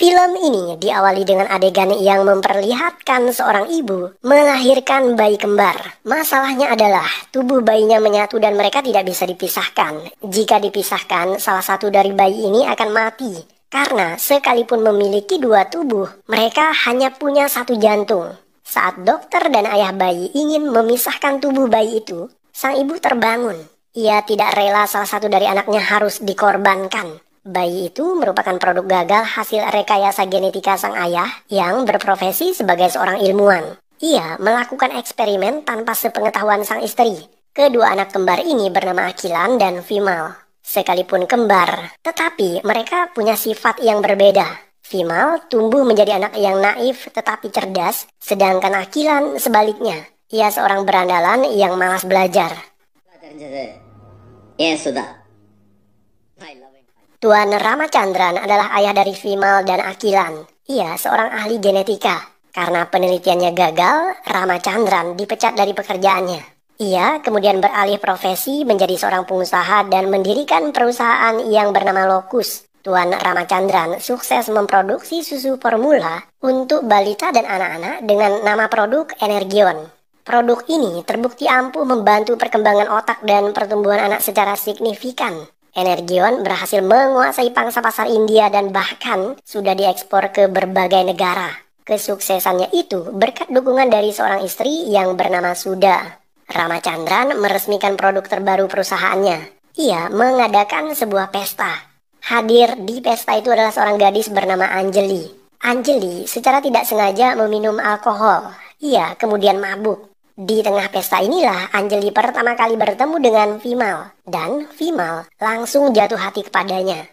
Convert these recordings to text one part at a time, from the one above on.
Film ini diawali dengan adegan yang memperlihatkan seorang ibu melahirkan bayi kembar. Masalahnya adalah tubuh bayinya menyatu dan mereka tidak bisa dipisahkan. Jika dipisahkan, salah satu dari bayi ini akan mati. Karena sekalipun memiliki dua tubuh, mereka hanya punya satu jantung. Saat dokter dan ayah bayi ingin memisahkan tubuh bayi itu, sang ibu terbangun. Ia tidak rela salah satu dari anaknya harus dikorbankan. Bayi itu merupakan produk gagal hasil rekayasa genetika sang ayah yang berprofesi sebagai seorang ilmuwan. Ia melakukan eksperimen tanpa sepengetahuan sang istri. Kedua anak kembar ini bernama Akilan dan Vimal. Sekalipun kembar, tetapi mereka punya sifat yang berbeda. Vimal tumbuh menjadi anak yang naif tetapi cerdas, sedangkan Akilan sebaliknya. Ia seorang berandalan yang malas belajar. Ya sudah. Tuan Ramachandran adalah ayah dari Vimal dan Akilan. Ia seorang ahli genetika. Karena penelitiannya gagal, Ramachandran dipecat dari pekerjaannya. Ia kemudian beralih profesi menjadi seorang pengusaha dan mendirikan perusahaan yang bernama Locus. Tuan Ramachandran sukses memproduksi susu formula untuk balita dan anak-anak dengan nama produk Energion. Produk ini terbukti ampuh membantu perkembangan otak dan pertumbuhan anak secara signifikan. Energion berhasil menguasai pangsa pasar India dan bahkan sudah diekspor ke berbagai negara. Kesuksesannya itu berkat dukungan dari seorang istri yang bernama Sudha. Ramachandran meresmikan produk terbaru perusahaannya. Ia mengadakan sebuah pesta. Hadir di pesta itu adalah seorang gadis bernama Anjali. Anjali secara tidak sengaja meminum alkohol. Ia kemudian mabuk. Di tengah pesta inilah Anjali pertama kali bertemu dengan Vimal, dan Vimal langsung jatuh hati kepadanya.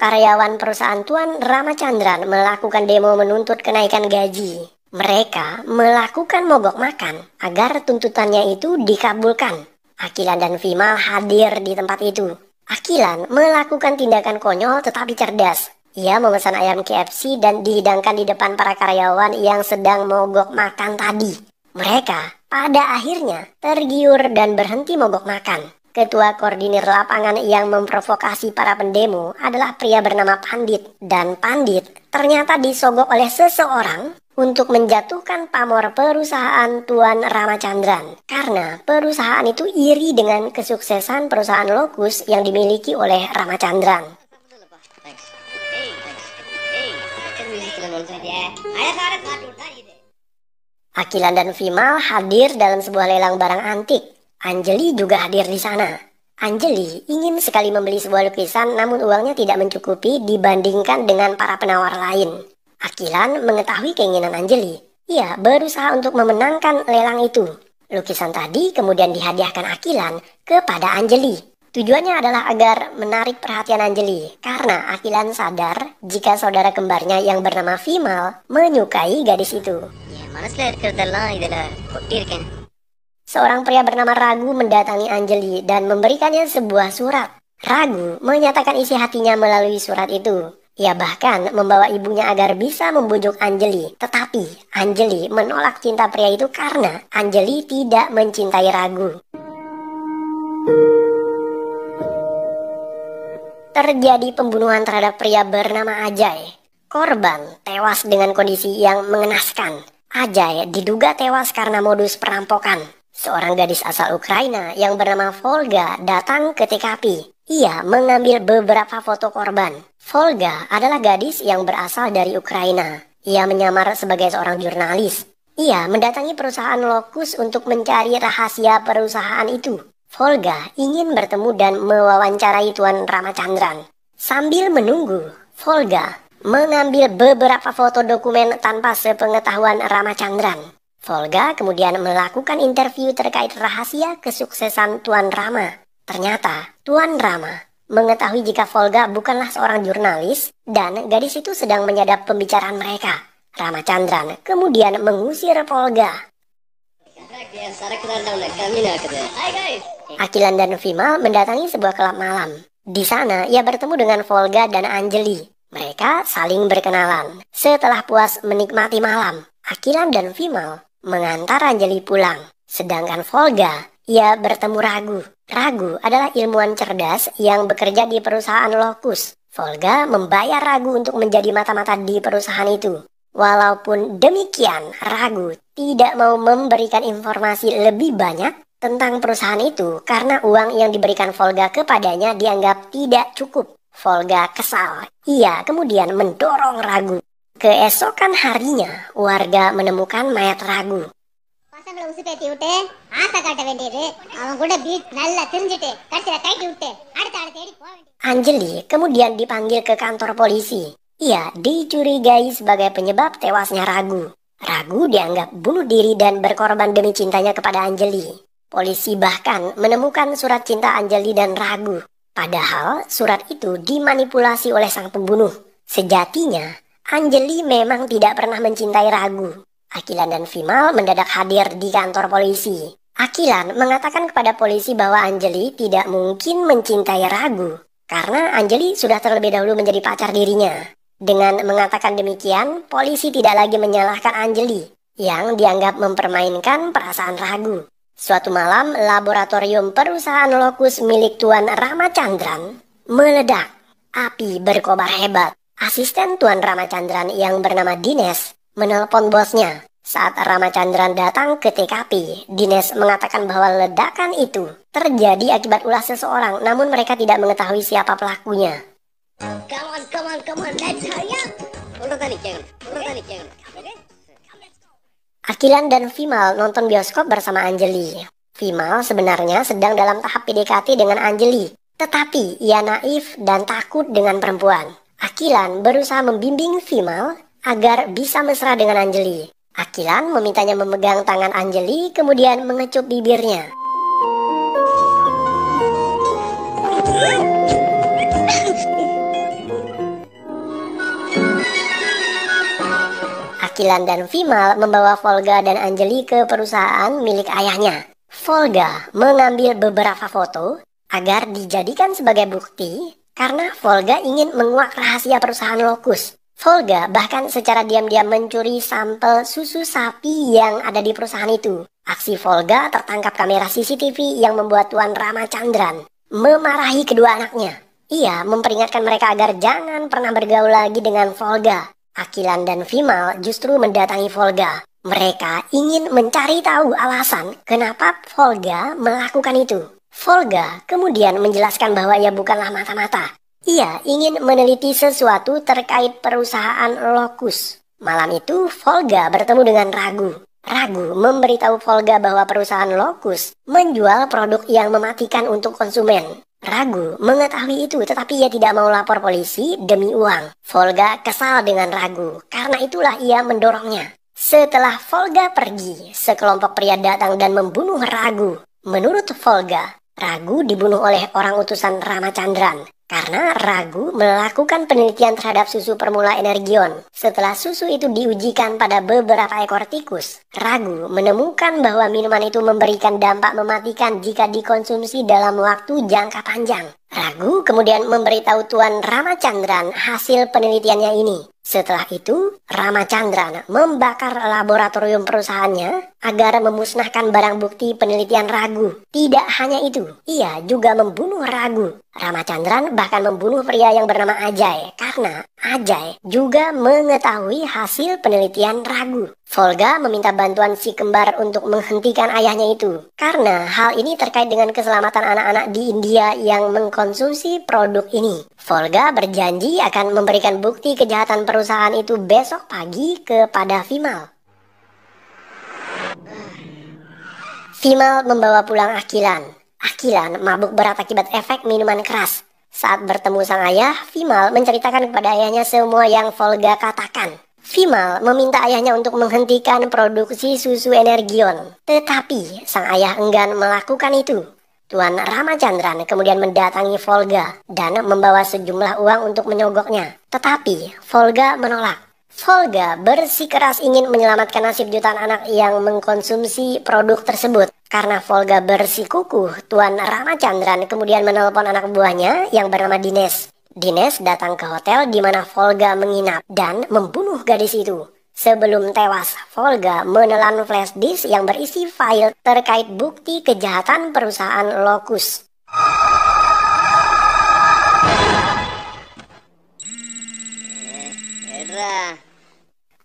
Karyawan perusahaan Tuan Ramachandran melakukan demo menuntut kenaikan gaji. Mereka melakukan mogok makan agar tuntutannya itu dikabulkan. Akilan dan Vimal hadir di tempat itu. Akilan melakukan tindakan konyol tetapi cerdas. Ia memesan ayam KFC dan dihidangkan di depan para karyawan yang sedang mogok makan tadi. Mereka pada akhirnya tergiur dan berhenti mogok makan. Ketua koordinir lapangan yang memprovokasi para pendemo adalah pria bernama Pandit. Dan Pandit ternyata disogok oleh seseorang untuk menjatuhkan pamor perusahaan Tuan Ramachandran. Karena perusahaan itu iri dengan kesuksesan perusahaan Locus yang dimiliki oleh Ramachandran. Akilan dan Vimal hadir dalam sebuah lelang barang antik. Anjali juga hadir di sana. Anjali ingin sekali membeli sebuah lukisan namun uangnya tidak mencukupi dibandingkan dengan para penawar lain. Akilan mengetahui keinginan Anjali. Ia berusaha untuk memenangkan lelang itu. Lukisan tadi kemudian dihadiahkan Akilan kepada Anjali. Tujuannya adalah agar menarik perhatian Anjali, karena Akilan sadar jika saudara kembarnya yang bernama Vimal menyukai gadis itu. Seorang pria bernama Ragu mendatangi Anjali dan memberikannya sebuah surat. Ragu menyatakan isi hatinya melalui surat itu. Ia bahkan membawa ibunya agar bisa membujuk Anjali. Tetapi Anjali menolak cinta pria itu karena Anjali tidak mencintai Ragu. Terjadi pembunuhan terhadap pria bernama Ajay. Korban tewas dengan kondisi yang mengenaskan. Ajay diduga tewas karena modus perampokan. Seorang gadis asal Ukraina yang bernama Volga datang ke TKP. Ia mengambil beberapa foto korban. Volga adalah gadis yang berasal dari Ukraina. Ia menyamar sebagai seorang jurnalis. Ia mendatangi perusahaan Locus untuk mencari rahasia perusahaan itu. Volga ingin bertemu dan mewawancarai Tuan Ramachandran. Sambil menunggu, Volga mengambil beberapa foto dokumen tanpa sepengetahuan Ramachandran. Volga kemudian melakukan interview terkait rahasia kesuksesan Tuan Rama. Ternyata Tuan Rama mengetahui jika Volga bukanlah seorang jurnalis dan gadis itu sedang menyadap pembicaraan mereka. Ramachandran kemudian mengusir Volga. Akilan dan Vimal mendatangi sebuah klub malam. Di sana ia bertemu dengan Volga dan Anjali. Mereka saling berkenalan. Setelah puas menikmati malam, Akilan dan Vimal mengantar Anjali pulang. Sedangkan Volga ia bertemu Ragu. Ragu adalah ilmuwan cerdas yang bekerja di perusahaan Locus. Volga membayar Ragu untuk menjadi mata-mata di perusahaan itu. Walaupun demikian, Ragu tidak mau memberikan informasi lebih banyak tentang perusahaan itu karena uang yang diberikan Volga kepadanya dianggap tidak cukup. Volga kesal. Ia kemudian mendorong Ragu. Keesokan harinya, warga menemukan mayat Ragu. Anjali kemudian dipanggil ke kantor polisi. Ia dicurigai sebagai penyebab tewasnya Ragu. Ragu dianggap bunuh diri dan berkorban demi cintanya kepada Anjali. Polisi bahkan menemukan surat cinta Anjali dan Ragu. Padahal surat itu dimanipulasi oleh sang pembunuh. Sejatinya, Anjali memang tidak pernah mencintai Ragu. Akilan dan Vimal mendadak hadir di kantor polisi. Akilan mengatakan kepada polisi bahwa Anjali tidak mungkin mencintai Ragu karena Anjali sudah terlebih dahulu menjadi pacar dirinya. Dengan mengatakan demikian, polisi tidak lagi menyalahkan Anjali yang dianggap mempermainkan perasaan Ragu. Suatu malam, laboratorium perusahaan Locus milik Tuan Ramachandran meledak. Api berkobar hebat. Asisten Tuan Ramachandran yang bernama Dines menelpon bosnya. Saat Ramachandran datang ke TKP, Dines mengatakan bahwa ledakan itu terjadi akibat ulah seseorang, namun mereka tidak mengetahui siapa pelakunya. Come on, let's hurry up. Akilan dan Vimal nonton bioskop bersama Anjali. Vimal sebenarnya sedang dalam tahap PDKT dengan Anjali, tetapi ia naif dan takut dengan perempuan. Akilan berusaha membimbing Vimal agar bisa mesra dengan Anjali. Akilan memintanya memegang tangan Anjali, kemudian mengecup bibirnya. Akilan dan Vimal membawa Volga dan Anjali ke perusahaan milik ayahnya. Volga mengambil beberapa foto agar dijadikan sebagai bukti karena Volga ingin menguak rahasia perusahaan Locus. Volga bahkan secara diam-diam mencuri sampel susu sapi yang ada di perusahaan itu. Aksi Volga tertangkap kamera CCTV yang membuat Tuan Ramachandran memarahi kedua anaknya. Ia memperingatkan mereka agar jangan pernah bergaul lagi dengan Volga. Akilan dan Vimal justru mendatangi Volga. Mereka ingin mencari tahu alasan kenapa Volga melakukan itu. Volga kemudian menjelaskan bahwa ia bukanlah mata-mata. Ia ingin meneliti sesuatu terkait perusahaan Locus. Malam itu Volga bertemu dengan Ragu. Ragu memberitahu Volga bahwa perusahaan Locus menjual produk yang mematikan untuk konsumen. Ragu mengetahui itu, tetapi ia tidak mau lapor polisi demi uang. Volga kesal dengan Ragu, karena itulah ia mendorongnya. Setelah Volga pergi, sekelompok pria datang dan membunuh Ragu. Menurut Volga, Ragu dibunuh oleh orang utusan Ramachandran karena Ragu melakukan penelitian terhadap susu Permula Energion. Setelah susu itu diujikan pada beberapa ekor tikus, Ragu menemukan bahwa minuman itu memberikan dampak mematikan jika dikonsumsi dalam waktu jangka panjang. Ragu kemudian memberitahu Tuan Ramachandran hasil penelitiannya ini. Setelah itu, Ramachandran membakar laboratorium perusahaannya agar memusnahkan barang bukti penelitian Ragu. Tidak hanya itu, ia juga membunuh Ragu. Ramachandran bahkan membunuh pria yang bernama Ajay karena Ajay juga mengetahui hasil penelitian Ragu. Volga meminta bantuan si kembar untuk menghentikan ayahnya itu karena hal ini terkait dengan keselamatan anak-anak di India yang mengkonsumsi produk ini. Volga berjanji akan memberikan bukti kejahatan perusahaan itu besok pagi kepada Vimal. Vimal membawa pulang Akilan. Akilan mabuk berat akibat efek minuman keras. Saat bertemu sang ayah, Vimal menceritakan kepada ayahnya semua yang Volga katakan. Vimal meminta ayahnya untuk menghentikan produksi susu Energion. Tetapi sang ayah enggan melakukan itu. Tuan Ramachandran kemudian mendatangi Volga dan membawa sejumlah uang untuk menyogoknya. Tetapi Volga menolak. Volga bersikeras ingin menyelamatkan nasib jutaan anak yang mengkonsumsi produk tersebut. Karena Volga bersikukuh, Tuan Ramachandran kemudian menelpon anak buahnya yang bernama Dines. Dines datang ke hotel di mana Volga menginap dan membunuh gadis itu. Sebelum tewas, Volga menelan flash disk yang berisi file terkait bukti kejahatan perusahaan Locus.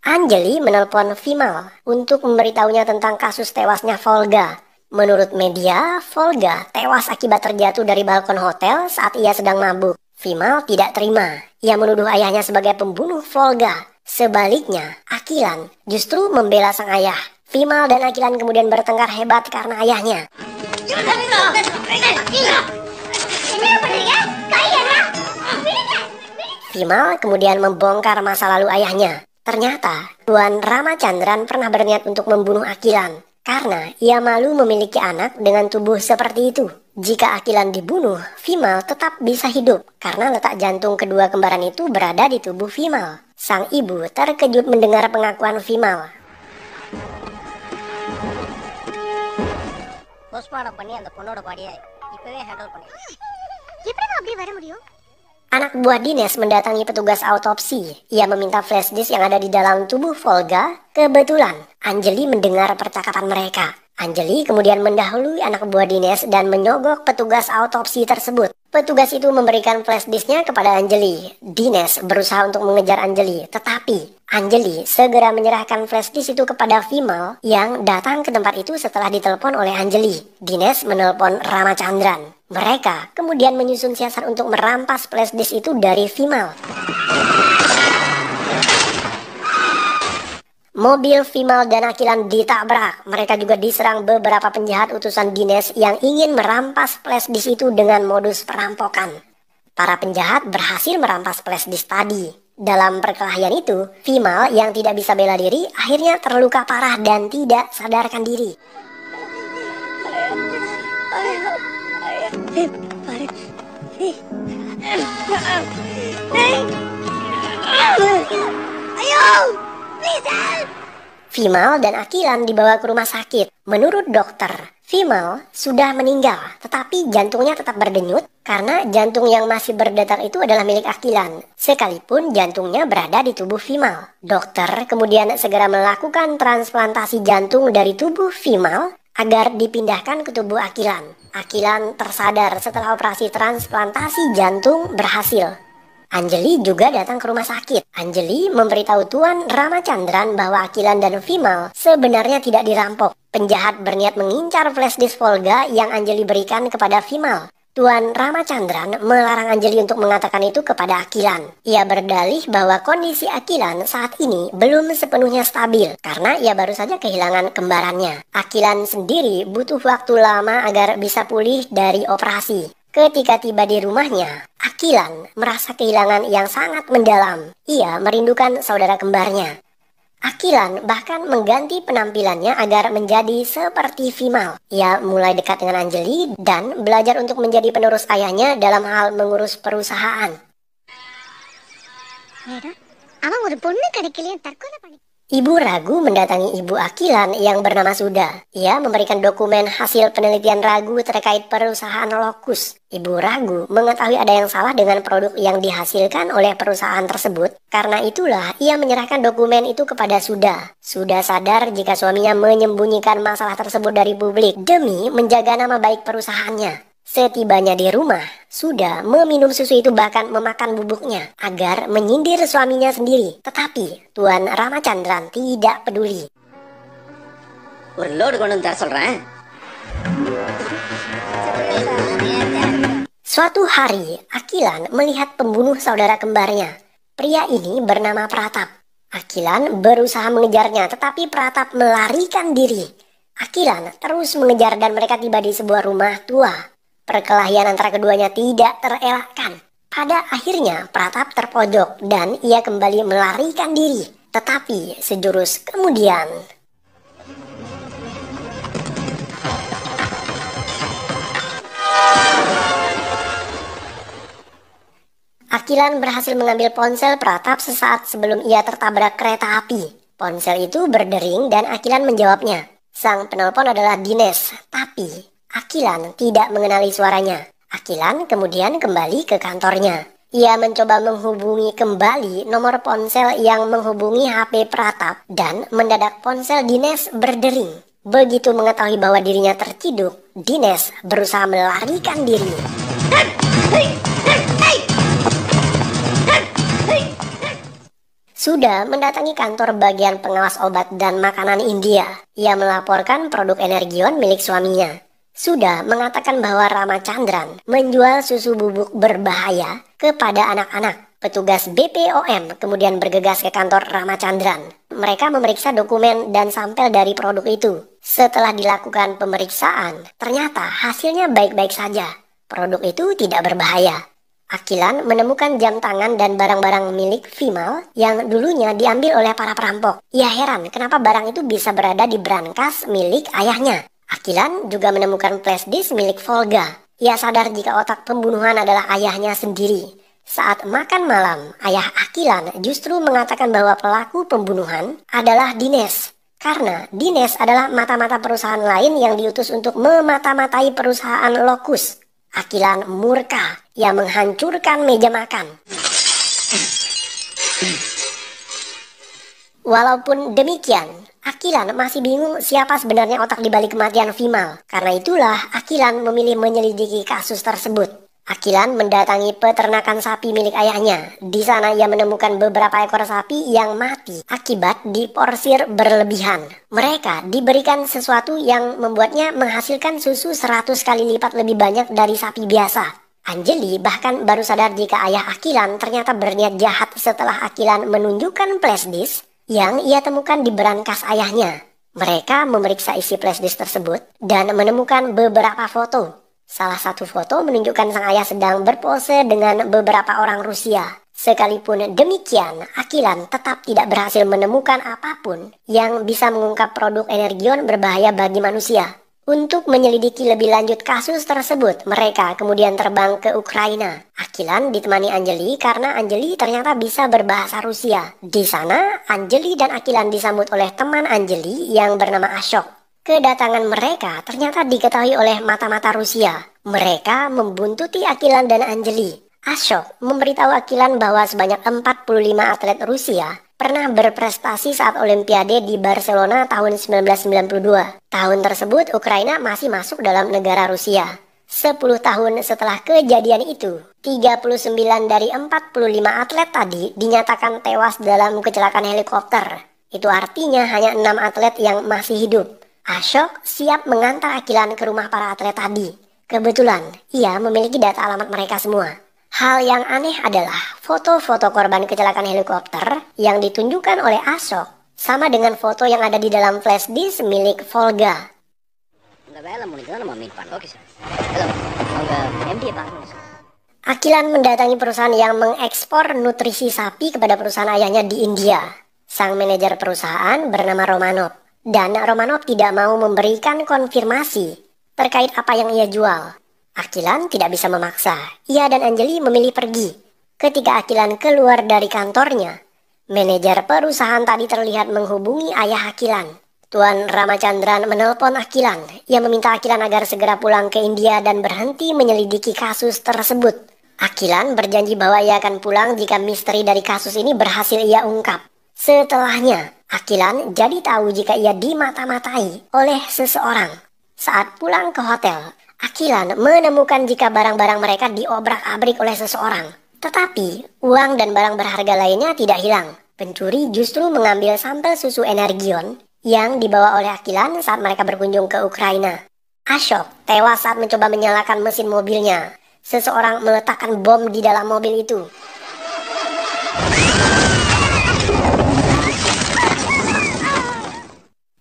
Anjali menelpon Vimal untuk memberitahunya tentang kasus tewasnya Volga. Menurut media, Volga tewas akibat terjatuh dari balkon hotel saat ia sedang mabuk. Vimal tidak terima. Ia menuduh ayahnya sebagai pembunuh Volga. Sebaliknya, Akilan justru membela sang ayah. Vimal dan Akilan kemudian bertengkar hebat karena ayahnya. Vimal kemudian membongkar masa lalu ayahnya. Ternyata, Tuan Ramachandran pernah berniat untuk membunuh Akilan karena ia malu memiliki anak dengan tubuh seperti itu. Jika Akilan dibunuh, Vimal tetap bisa hidup karena letak jantung kedua kembaran itu berada di tubuh Vimal. Sang ibu terkejut mendengar pengakuan Vimal. Anak buah Dines mendatangi petugas autopsi. Ia meminta flash disk yang ada di dalam tubuh Volga. Kebetulan, Anjali mendengar percakapan mereka. Anjali kemudian mendahului anak buah Dines dan menyogok petugas autopsi tersebut. Petugas itu memberikan flash disknya kepada Anjali. Dines berusaha untuk mengejar Anjali, tetapi Anjali segera menyerahkan flash disk itu kepada Vimal yang datang ke tempat itu setelah ditelepon oleh Anjali. Dines menelpon Ramachandran. Mereka kemudian menyusun siasat untuk merampas flash disk itu dari Vimal. Mobil Vimal dan Akilan ditabrak. Mereka juga diserang beberapa penjahat utusan Dines yang ingin merampas flash disk itu dengan modus perampokan. Para penjahat berhasil merampas flash disk tadi. Dalam perkelahian itu, Vimal yang tidak bisa bela diri akhirnya terluka parah dan tidak sadarkan diri. Vimal dan Akilan dibawa ke rumah sakit. Menurut dokter, Vimal sudah meninggal, tetapi jantungnya tetap berdenyut karena jantung yang masih berdetak itu adalah milik Akilan, sekalipun jantungnya berada di tubuh Vimal. Dokter kemudian segera melakukan transplantasi jantung dari tubuh Vimal agar dipindahkan ke tubuh Akilan. Akilan tersadar setelah operasi transplantasi jantung berhasil. Anjali juga datang ke rumah sakit. Anjali memberitahu Tuan Ramachandran bahwa Akilan dan Vimal sebenarnya tidak dirampok. Penjahat berniat mengincar flash disk Volga yang Anjali berikan kepada Vimal. Tuan Ramachandran melarang Anjali untuk mengatakan itu kepada Akilan. Ia berdalih bahwa kondisi Akilan saat ini belum sepenuhnya stabil karena ia baru saja kehilangan kembarannya. Akilan sendiri butuh waktu lama agar bisa pulih dari operasi. Ketika tiba di rumahnya, Akilan merasa kehilangan yang sangat mendalam. Ia merindukan saudara kembarnya. Akilan bahkan mengganti penampilannya agar menjadi seperti Vimal. Ia mulai dekat dengan Anjali dan belajar untuk menjadi penerus ayahnya dalam hal mengurus perusahaan. Ibu Ragu mendatangi ibu Akilan yang bernama Suda. Ia memberikan dokumen hasil penelitian Ragu terkait perusahaan Locus. Ibu Ragu mengetahui ada yang salah dengan produk yang dihasilkan oleh perusahaan tersebut. Karena itulah ia menyerahkan dokumen itu kepada Suda. Suda sadar jika suaminya menyembunyikan masalah tersebut dari publik demi menjaga nama baik perusahaannya. Setibanya di rumah, Suda meminum susu itu bahkan memakan bubuknya agar menyindir suaminya sendiri. Tetapi Tuan Ramachandran tidak peduli. Suatu hari, Akilan melihat pembunuh saudara kembarnya. Pria ini bernama Pratap. Akilan berusaha mengejarnya, tetapi Pratap melarikan diri. Akilan terus mengejar dan mereka tiba di sebuah rumah tua. Perkelahian antara keduanya tidak terelakkan. Pada akhirnya Pratap terpojok dan ia kembali melarikan diri. Tetapi sejurus kemudian, Akilan berhasil mengambil ponsel Pratap sesaat sebelum ia tertabrak kereta api. Ponsel itu berdering dan Akilan menjawabnya. Sang penelpon adalah Dines, tapi Akilan tidak mengenali suaranya. Akilan kemudian kembali ke kantornya. Ia mencoba menghubungi kembali nomor ponsel yang menghubungi HP Pratap dan mendadak ponsel Dinesh berdering. Begitu mengetahui bahwa dirinya terciduk, Dinesh berusaha melarikan diri. Sudah mendatangi kantor bagian pengawas obat dan makanan India. Ia melaporkan produk Energion milik suaminya. Sudah mengatakan bahwa Rama Chandran menjual susu bubuk berbahaya kepada anak-anak. Petugas BPOM kemudian bergegas ke kantor Rama Chandran. Mereka memeriksa dokumen dan sampel dari produk itu. Setelah dilakukan pemeriksaan, ternyata hasilnya baik-baik saja. Produk itu tidak berbahaya. Akilan menemukan jam tangan dan barang-barang milik Vimal yang dulunya diambil oleh para perampok. Ia heran kenapa barang itu bisa berada di brankas milik ayahnya. Akilan juga menemukan flash disk milik Volga. Ia sadar jika otak pembunuhan adalah ayahnya sendiri. Saat makan malam, ayah Akilan justru mengatakan bahwa pelaku pembunuhan adalah Dinesh. Karena Dinesh adalah mata-mata perusahaan lain yang diutus untuk memata-matai perusahaan Locus. Akilan murka, ia menghancurkan meja makan. Walaupun demikian, Akilan masih bingung siapa sebenarnya otak di balik kematian Vimal. Karena itulah Akilan memilih menyelidiki kasus tersebut. Akilan mendatangi peternakan sapi milik ayahnya. Di sana ia menemukan beberapa ekor sapi yang mati akibat diporsir berlebihan. Mereka diberikan sesuatu yang membuatnya menghasilkan susu 100 kali lipat lebih banyak dari sapi biasa. Anjali bahkan baru sadar jika ayah Akilan ternyata berniat jahat setelah Akilan menunjukkan flash disk yang ia temukan di brankas ayahnya. Mereka memeriksa isi flash disk tersebut dan menemukan beberapa foto. Salah satu foto menunjukkan sang ayah sedang berpose dengan beberapa orang Rusia. Sekalipun demikian, Akilan tetap tidak berhasil menemukan apapun yang bisa mengungkap produk Energion berbahaya bagi manusia. Untuk menyelidiki lebih lanjut kasus tersebut, mereka kemudian terbang ke Ukraina. Akilan ditemani Anjali karena Anjali ternyata bisa berbahasa Rusia. Di sana, Anjali dan Akilan disambut oleh teman Anjali yang bernama Ashok. Kedatangan mereka ternyata diketahui oleh mata-mata Rusia. Mereka membuntuti Akilan dan Anjali. Ashok memberitahu Akilan bahwa sebanyak 45 atlet Rusia pernah berprestasi saat Olimpiade di Barcelona tahun 1992. Tahun tersebut Ukraina masih masuk dalam negara Rusia. 10 tahun setelah kejadian itu, 39 dari 45 atlet tadi dinyatakan tewas dalam kecelakaan helikopter. Itu artinya hanya 6 atlet yang masih hidup. Ashok siap mengantar Akilan ke rumah para atlet tadi. Kebetulan, ia memiliki data alamat mereka semua. Hal yang aneh adalah foto-foto korban kecelakaan helikopter yang ditunjukkan oleh Ashok sama dengan foto yang ada di dalam flash disk milik Volga. Akilan mendatangi perusahaan yang mengekspor nutrisi sapi kepada perusahaan ayahnya di India. Sang manajer perusahaan bernama Romanov. Dan Romanov tidak mau memberikan konfirmasi terkait apa yang ia jual. Akilan tidak bisa memaksa. Ia dan Anjali memilih pergi. Ketika Akilan keluar dari kantornya, manajer perusahaan tadi terlihat menghubungi ayah Akilan. Tuan Rama Chandran menelpon Akilan. Ia meminta Akilan agar segera pulang ke India dan berhenti menyelidiki kasus tersebut. Akilan berjanji bahwa ia akan pulang jika misteri dari kasus ini berhasil ia ungkap. Setelahnya, Akilan jadi tahu jika ia dimata-matai oleh seseorang. Saat pulang ke hotel, Akilan menemukan jika barang-barang mereka diobrak-abrik oleh seseorang. Tetapi, uang dan barang berharga lainnya tidak hilang. Pencuri justru mengambil sampel susu Energion yang dibawa oleh Akilan saat mereka berkunjung ke Ukraina. Ashok tewas saat mencoba menyalakan mesin mobilnya. Seseorang meletakkan bom di dalam mobil itu.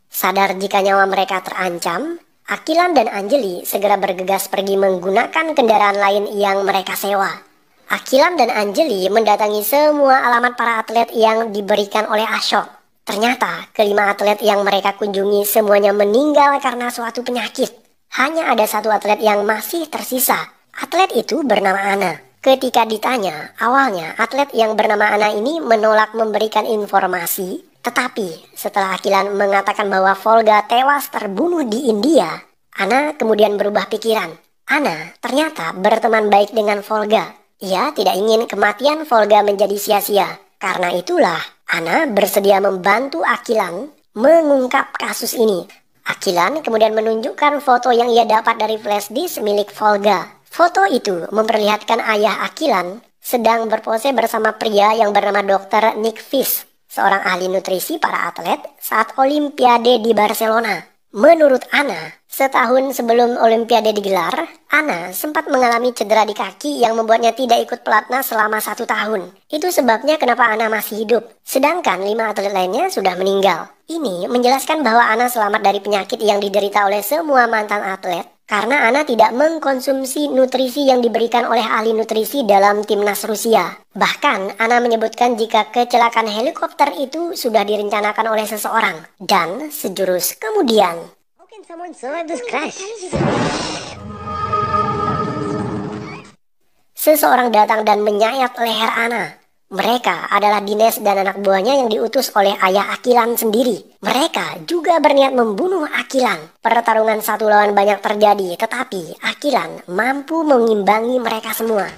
Sadar jika nyawa mereka terancam, Akilan dan Anjali segera bergegas pergi menggunakan kendaraan lain yang mereka sewa. Akilan dan Anjali mendatangi semua alamat para atlet yang diberikan oleh Ashok. Ternyata kelima atlet yang mereka kunjungi semuanya meninggal karena suatu penyakit. Hanya ada satu atlet yang masih tersisa. Atlet itu bernama Ana. Ketika ditanya, awalnya atlet yang bernama Ana ini menolak memberikan informasi. Tetapi setelah Akilan mengatakan bahwa Volga tewas terbunuh di India, Ana kemudian berubah pikiran. Ana ternyata berteman baik dengan Volga. Ia tidak ingin kematian Volga menjadi sia-sia. Karena itulah, Anna bersedia membantu Akilan mengungkap kasus ini. Akilan kemudian menunjukkan foto yang ia dapat dari flash disk milik Volga. Foto itu memperlihatkan ayah Akilan sedang berpose bersama pria yang bernama Dr. Nick Fish, seorang ahli nutrisi para atlet saat Olimpiade di Barcelona. Menurut Anna, setahun sebelum Olimpiade digelar, Anna sempat mengalami cedera di kaki yang membuatnya tidak ikut pelatnas selama 1 tahun. Itu sebabnya kenapa Anna masih hidup, sedangkan 5 atlet lainnya sudah meninggal. Ini menjelaskan bahwa Anna selamat dari penyakit yang diderita oleh semua mantan atlet, karena Anna tidak mengkonsumsi nutrisi yang diberikan oleh ahli nutrisi dalam timnas Rusia. Bahkan, Anna menyebutkan jika kecelakaan helikopter itu sudah direncanakan oleh seseorang. Dan sejurus kemudian, seseorang datang dan menyayat leher Anna. Mereka adalah Dines dan anak buahnya yang diutus oleh ayah Akilan sendiri. Mereka juga berniat membunuh Akilan. Pertarungan 1 lawan banyak terjadi, tetapi Akilan mampu mengimbangi mereka semua.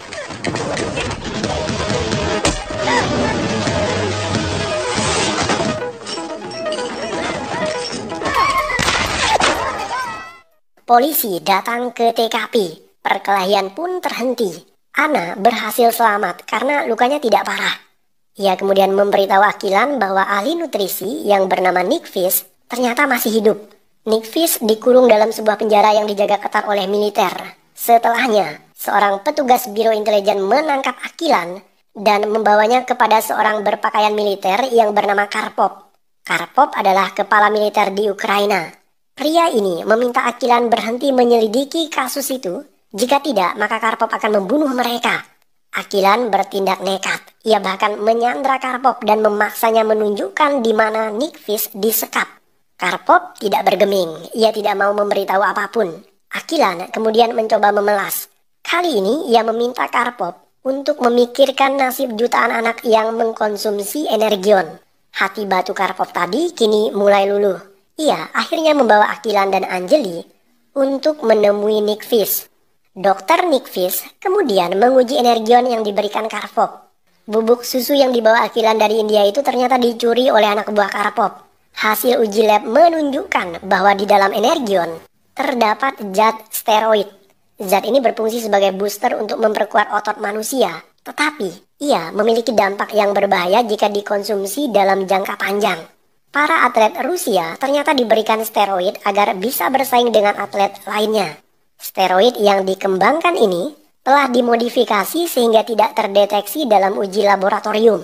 Polisi datang ke TKP. Perkelahian pun terhenti. Anna berhasil selamat karena lukanya tidak parah. Ia kemudian memberitahu Akilan bahwa ahli nutrisi yang bernama Nick Fish ternyata masih hidup. Nick Fish dikurung dalam sebuah penjara yang dijaga ketat oleh militer. Setelahnya, seorang petugas Biro Intelijen menangkap Akilan dan membawanya kepada seorang berpakaian militer yang bernama Karpov. Karpov adalah kepala militer di Ukraina. Pria ini meminta Akilan berhenti menyelidiki kasus itu. Jika tidak, maka Karpov akan membunuh mereka. Akilan bertindak nekat. Ia bahkan menyandra Karpov dan memaksanya menunjukkan di mana Nick Fish disekap. Karpov tidak bergeming. Ia tidak mau memberitahu apapun. Akilan kemudian mencoba memelas. Kali ini ia meminta Karpov untuk memikirkan nasib jutaan anak yang mengkonsumsi Energion. Hati batu Karpov tadi kini mulai luluh. Ia akhirnya membawa Akilan dan Anjeli untuk menemui Nick Fish. Dr. Nick Fish kemudian menguji Energion yang diberikan Karpov. Bubuk susu yang dibawa Akilan dari India itu ternyata dicuri oleh anak buah Karpov. Hasil uji lab menunjukkan bahwa di dalam Energion terdapat zat steroid. Zat ini berfungsi sebagai booster untuk memperkuat otot manusia, tetapi ia memiliki dampak yang berbahaya jika dikonsumsi dalam jangka panjang. Para atlet Rusia ternyata diberikan steroid agar bisa bersaing dengan atlet lainnya. Steroid yang dikembangkan ini telah dimodifikasi sehingga tidak terdeteksi dalam uji laboratorium.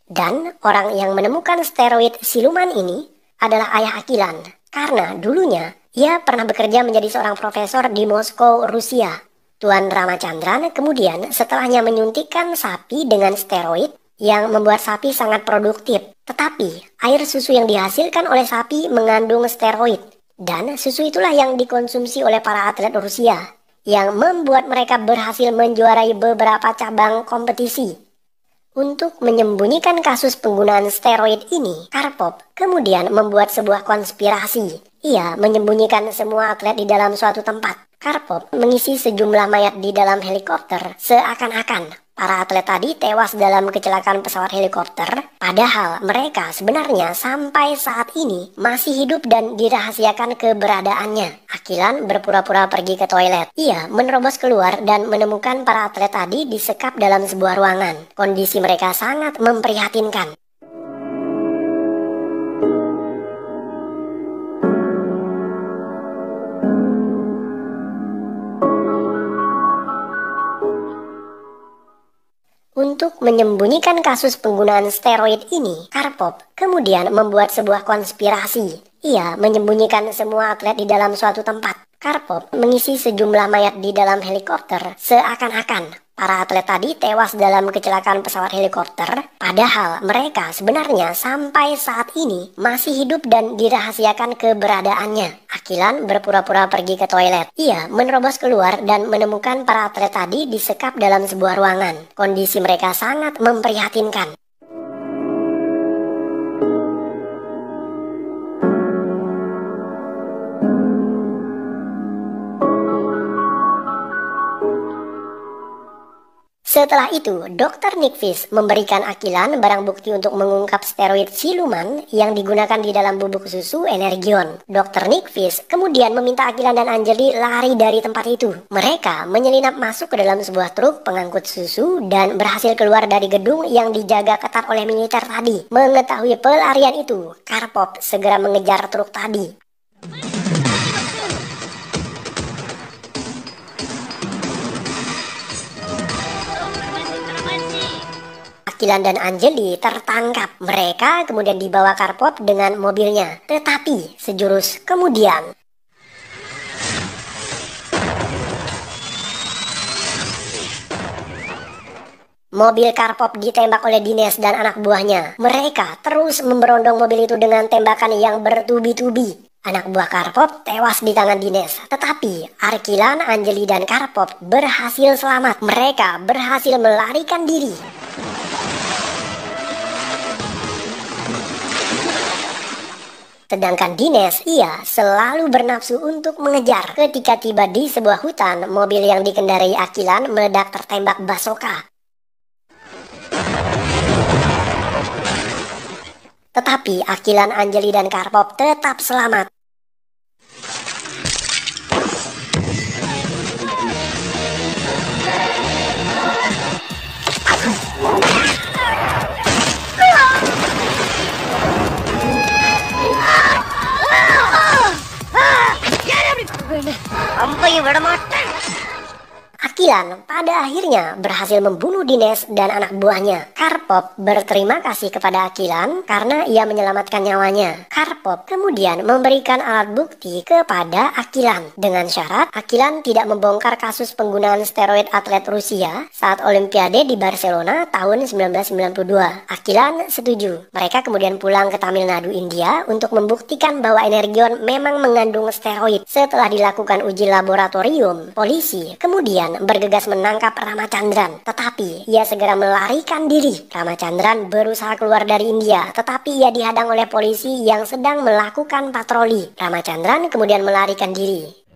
Dan orang yang menemukan steroid siluman ini adalah ayah Akilan, karena dulunya ia pernah bekerja menjadi seorang profesor di Moskow, Rusia. Tuan Ramachandran kemudian setelahnya menyuntikkan sapi dengan steroid yang membuat sapi sangat produktif. Tetapi air susu yang dihasilkan oleh sapi mengandung steroid. Dan susu itulah yang dikonsumsi oleh para atlet Rusia, yang membuat mereka berhasil menjuarai beberapa cabang kompetisi. Untuk menyembunyikan kasus penggunaan steroid ini, Karpov kemudian membuat sebuah konspirasi. Ia menyembunyikan semua atlet di dalam suatu tempat. Karpov mengisi sejumlah mayat di dalam helikopter seakan-akan para atlet tadi tewas dalam kecelakaan pesawat helikopter, padahal mereka sebenarnya sampai saat ini masih hidup dan dirahasiakan keberadaannya. Akilan berpura-pura pergi ke toilet. Ia menerobos keluar dan menemukan para atlet tadi disekap dalam sebuah ruangan. Kondisi mereka sangat memprihatinkan. Untuk menyembunyikan kasus penggunaan steroid ini, Karpov kemudian membuat sebuah konspirasi. Ia menyembunyikan semua atlet di dalam suatu tempat. Karpov mengisi sejumlah mayat di dalam helikopter seakan-akan para atlet tadi tewas dalam kecelakaan pesawat helikopter, padahal mereka sebenarnya sampai saat ini masih hidup dan dirahasiakan keberadaannya. Akilan berpura-pura pergi ke toilet. Ia menerobos keluar dan menemukan para atlet tadi disekap dalam sebuah ruangan. Kondisi mereka sangat memprihatinkan. Setelah itu, Dr. Nick Fish memberikan Akilan barang bukti untuk mengungkap steroid siluman yang digunakan di dalam bubuk susu Energion. Dr. Nick Fish kemudian meminta Akilan dan Anjali lari dari tempat itu. Mereka menyelinap masuk ke dalam sebuah truk pengangkut susu dan berhasil keluar dari gedung yang dijaga ketat oleh militer tadi. Mengetahui pelarian itu, Karpov segera mengejar truk tadi. Akilan dan Anjali tertangkap. Mereka kemudian dibawa Karpov dengan mobilnya. Tetapi sejurus kemudian, mobil Karpov ditembak oleh Dines dan anak buahnya. Mereka terus memberondong mobil itu dengan tembakan yang bertubi-tubi. Anak buah Karpov tewas di tangan Dines. Tetapi Akilan, Anjali, dan Karpov berhasil selamat. Mereka berhasil melarikan diri. Sedangkan Dines, ia selalu bernafsu untuk mengejar. Ketika tiba di sebuah hutan, mobil yang dikendarai Akilan meledak tertembak basoka. Tetapi Akilan, Anjali, dan Karpov tetap selamat. Akilan pada akhirnya berhasil membunuh Dines dan anak buahnya. Karpov berterima kasih kepada Akilan karena ia menyelamatkan nyawanya. Karpov kemudian memberikan alat bukti kepada Akilan dengan syarat Akilan tidak membongkar kasus penggunaan steroid atlet Rusia saat Olimpiade di Barcelona tahun 1992. Akilan setuju. Mereka kemudian pulang ke Tamil Nadu, India untuk membuktikan bahwa Energion memang mengandung steroid. Setelah dilakukan uji laboratorium, polisi kemudian bergegas menangkap Ramachandran, tetapi ia segera melarikan diri. Ramachandran berusaha keluar dari India, tetapi ia dihadang oleh polisi yang sedang melakukan patroli. Ramachandran kemudian melarikan diri.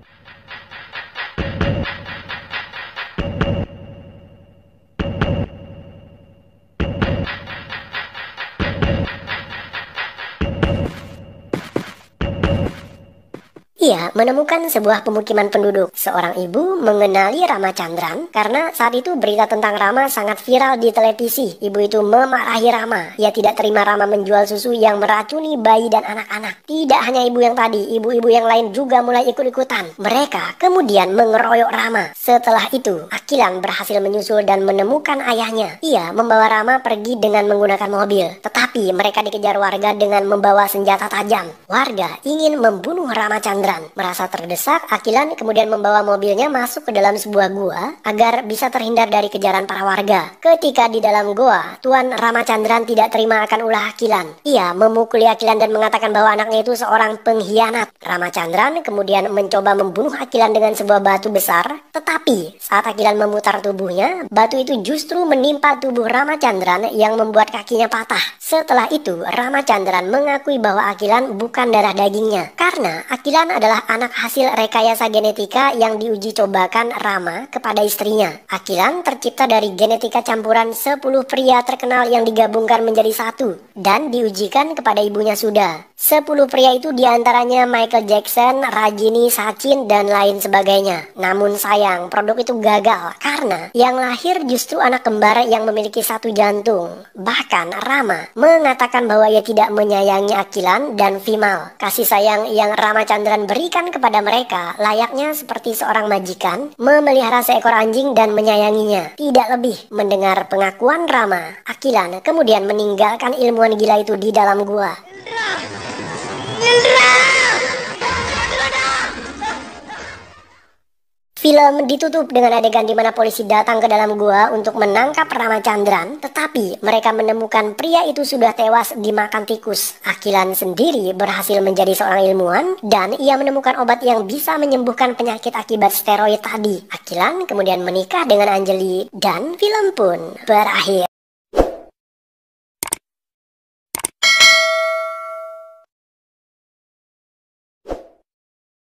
Ia menemukan sebuah pemukiman penduduk. Seorang ibu mengenali Ramachandran karena saat itu berita tentang Rama sangat viral di televisi. Ibu itu memarahi Rama. Ia tidak terima Rama menjual susu yang meracuni bayi dan anak-anak. Tidak hanya ibu yang tadi, ibu-ibu yang lain juga mulai ikut-ikutan. Mereka kemudian mengeroyok Rama. Setelah itu, Akilan berhasil menyusul dan menemukan ayahnya. Ia membawa Rama pergi dengan menggunakan mobil. Tetapi mereka dikejar warga dengan membawa senjata tajam. Warga ingin membunuh Ramachandran. Merasa terdesak, Akilan kemudian membawa mobilnya masuk ke dalam sebuah gua agar bisa terhindar dari kejaran para warga. Ketika di dalam gua, Tuan Ramachandran tidak terima akan ulah Akilan. Ia memukuli Akilan dan mengatakan bahwa anaknya itu seorang pengkhianat. Ramachandran kemudian mencoba membunuh Akilan dengan sebuah batu besar, tetapi saat Akilan memutar tubuhnya, batu itu justru menimpa tubuh Ramachandran yang membuat kakinya patah. Setelah itu, Ramachandran mengakui bahwa Akilan bukan darah dagingnya karena Akilan adalah anak hasil rekayasa genetika yang diuji cobakan Rama kepada istrinya. Akilan tercipta dari genetika campuran 10 pria terkenal yang digabungkan menjadi satu dan diujikan kepada ibunya Sudha. 10 pria itu diantaranya Michael Jackson, Rajini, Sachin, dan lain sebagainya. Namun sayang, produk itu gagal karena yang lahir justru anak kembar yang memiliki satu jantung. Bahkan Rama mengatakan bahwa ia tidak menyayangi Akilan dan Vimal. Kasih sayang yang Ramachandran berikan kepada mereka layaknya seperti seorang majikan memelihara seekor anjing dan menyayanginya. Tidak lebih. Mendengar pengakuan Rama, Akilan kemudian meninggalkan ilmuwan gila itu di dalam gua. Film ditutup dengan adegan di mana polisi datang ke dalam gua untuk menangkap Ramachandran, tetapi mereka menemukan pria itu sudah tewas dimakan tikus. Akilan sendiri berhasil menjadi seorang ilmuwan dan ia menemukan obat yang bisa menyembuhkan penyakit akibat steroid tadi. Akilan kemudian menikah dengan Anjali dan film pun berakhir.